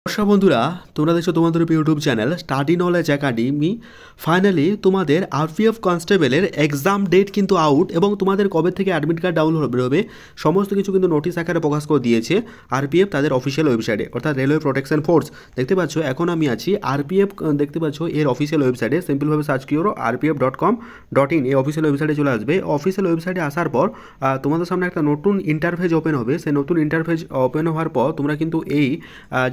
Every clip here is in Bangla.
নমস্কার বন্ধুরা, তোমরা দেখছো তোমাদের YouTube channel study knowledge academy. Finally তোমাদের আরপিএফ কনস্টেবলের এক্সাম ডেট কিন্তু আউট এবং তোমাদের কবে থেকে অ্যাডমিট কার্ড ডাউনলোড হবে সমস্ত কিছু কিন্তু নোটিশ আকারে প্রকাশ করে দিয়েছে আরপিএফ তাদের অফিসিয়াল ওয়েবসাইটে, অর্থাৎ রেলওয়ে প্রোটেকশন ফোর্স। দেখতে পাচ্ছ এখন আমি আছি আরপিএফ, দেখতে পাচ্ছ এর অফিসিয়াল ওয়েবসাইটে। সিম্পলভাবে সার্চ করো rpf.com.in, এই অফিসিয়াল ওয়েবসাইটে চলে আসবে। অফিসিয়াল ওয়েবসাইটে আসার পর তোমাদের সামনে একটা নতুন ইন্টারফেস ওপেন হবে। সেই নতুন ইন্টারফেস ওপেন হওয়ার পর তোমরা কিন্তু এই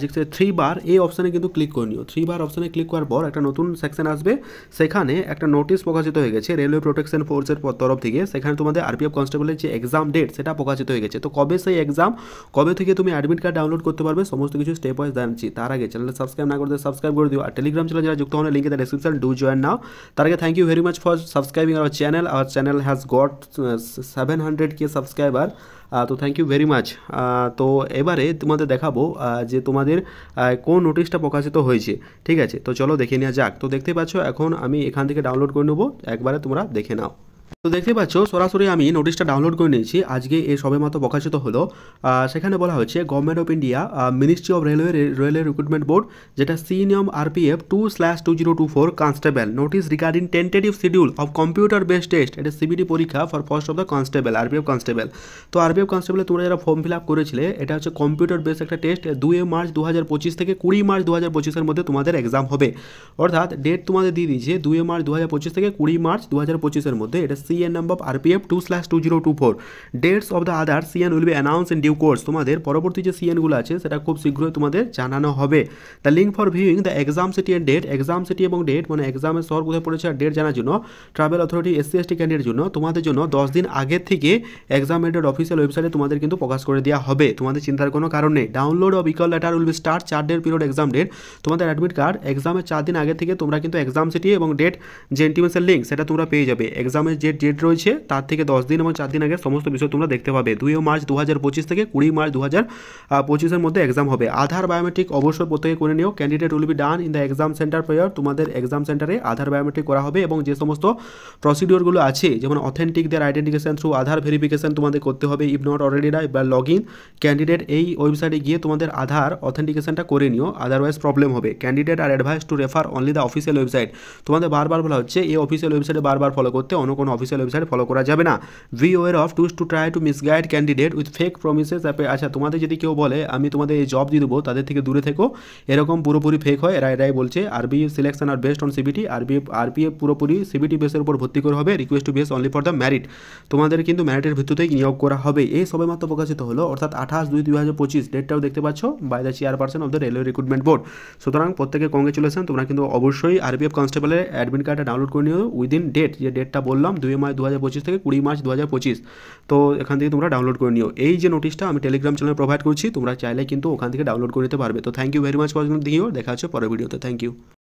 যে 3 বার এই অপশানে কিন্তু ক্লিক করে নিও। 3 বার অপশানে ক্লিক করার পর একটা নতুন সেকশন আসবে, সেখানে একটা নোটিশ প্রকাশিত হয়ে গেছে রেলওয়ে প্রোটেকশন ফোর্সের তরফ থেকে। সেখানে তোমাদের আরপিএফ কনস্টেবলের যে এক্সাম ডেট সেটা প্রকাশিত হয়ে গেছে। তো কবে সেই এক্সাম, কবে থেকে তুমি অ্যাডমিট কার্ড ডাউনলোড করতে পারবে, সমস্ত কিছু স্টেপ ওয়াইজ জানছি। তার আগে চ্যানেলটা সাবস্ক্রাইব না করতে সাবস্ক্রাইব করে দিও, আর টেলিগ্রাম চ্যানেল যারা যুক্ত হন link in the description, do join now. তার আগে thank you very much for subscribing our channel. Our channel has got 700K subscriber, তো থ্যাংক ইউ ভেরি মাচ। তো এবারে তোমাদের দেখাবো যে তোমাদের কোন নোটিশটা প্রকাশিত হয়েছে, ঠিক আছে? তো চলো দেখে নেওয়া যাক। তো দেখতে পাচ্ছ এখন আমি এখান থেকে ডাউনলোড করে নেবো, একবারে তোমরা দেখে নাও। তো দেখতে পাচ্ছ সরাসরি আমি নোটিশটা ডাউনলোড করে নিয়েছি। আজকে এ সবেমাত্র প্রকাশিত হলো। সেখানে বলা হচ্ছে government of India, ministry of railway recruitment board, যেটা সিনিয়ম RPF 2/2024 constable notice regarding tentative schedule of computer based test, এটা সিবিটি পরীক্ষা for post of the constable, RPF constable. তো আরপিএফ কনস্টেবলে তোমরা যারা ফর্ম ফিল আপ করেছিলে, এটা হচ্ছে কম্পিউটার বেসড একটা টেস্ট। 2 মার্চ 2025 থেকে 20 মার্চ 2025-এর মধ্যে তোমাদের এক্সাম হবে। অর্থাৎ ডেট তোমাদের দিয়ে দিয়েছে 2 মার্চ 2025 থেকে 20 মার্চ 2025-এর মধ্যে। এটা CN number of RPF 2/2024. Dates of the other CN will be announced in due course. তোমাদের পরবর্তী যে CN গুলো আছে সেটা খুব শীঘ্রই তোমাদের জানানো হবে। The link for viewing the exam city and date, exam city এবং ডেট মানে এক্সামের শহর কোথায় পড়েছে আর ডেট জানার জন্য ট্রাভেল অথরিটি SC/ST ক্যান্ডিডেটের জন্য তোমাদের জন্য 10 দিন আগে থেকে এক্সাম ডেট অফিসিয়াল ওয়েবসাইটে তোমাদের কিন্তু প্রকাশ করে দেওয়া হবে। তোমাদের চিন্তার কোনো কারণ নেই। Download of equal letter will be start 4 ডের পিরিয়ড এক্সাম ডেট। তোমাদের অ্যাডমিট কার্ড এক্সামের 4 দিন আগে থেকে তোমরা কিন্তু এক্সাম সিটি এবং ডেট যে ইন্টিমেশন লিঙ্ক সেটা তোমরা পেয়ে যাবে। এক্সামের যে ডেট রয়েছে তার থেকে 10 দিন এবং 4 দিন আগে সমস্ত বিষয় তোমরা দেখতে পাবে। 2 মার্চ 2025 থেকে 20 মার্চ 2025-এর মধ্যে এক্সাম হবে। আধার বায়োমেট্রিক অবশ্যই প্রত্যেকে করে নিও। Candidate will be done in the exam centre prayer, তোমাদের এক্সাম সেন্টারে আধার বায়োমেট্রিক করা হবে এবং যে সমস্ত প্রসিডিওরগুলো আছে যেমন authentic their identification through Aadhaar verification তোমাদের করতে হবে। ইফ নট অলরেডি বা লগ ইন ক্যান্ডিডেট এই ওয়েবসাইটে গিয়ে তোমাদের আধার অথেন্টিকেশনটা করে নিও, আদারওয়াইজ প্রবলেম হবে। Candidate are advise to refer only the official website, তোমাদের বারবার বলা হচ্ছে এই অফিসিয়াল ওয়েবসাইটে বারবার ফলো করতে, অন্য কোনো অফিসিয়াল ওয়েবসাইট ফলো করা যাবে না। aware of to try to misguide candidate with fake promises। আচ্ছা তোমাদের যদি কেউ বলে আমি তোমাদের এই জব দিয়ে দেবো, তাদের থেকে দূরে থেকো, এরকম পুরোপুরি ফেক হয়। এরাই বলছে RB selection are based on CBT, RPF পুরোপুরি সিবিটি বেসের উপর ভর্তি করা হবে। Request to base only for the merit, তোমাদের কিন্তু ম্যারিটের ভিত্তিতেই নিয়োগ করা হবে। এই সবেমাত্র প্রকাশিত হলো, অর্থাৎ 28/2/2025। ডেটটাও দেখতে পাচ্ছ, by the chairperson of the railway recruitment board. সুতরাং প্রত্যেকে কংগ্রেচুলেশন, তোমরা কিন্তু অবশ্যই আরপিএফ কনস্টেবলের অ্যাডমিট কার্ডটা ডাউনলোড করে নিও উইদিন ডেট, যে ডেটটা বললাম 2 মার্চ 2025 থেকে 20 মার্চ 2025। তো এখান থেকে তোমরা ডাউনলোড করে নিও। এই যে নোটিশটা আমি টেলিগ্রাম চ্যানেলে প্রোভাইড করছি, তোমরা চাইলে কিন্তু ওখান থেকে ডাউনলোড করে নিতে পারবে। তো thank you very much for দিও, দেখা হচ্ছে পরের ভিডিওতে। Thank you.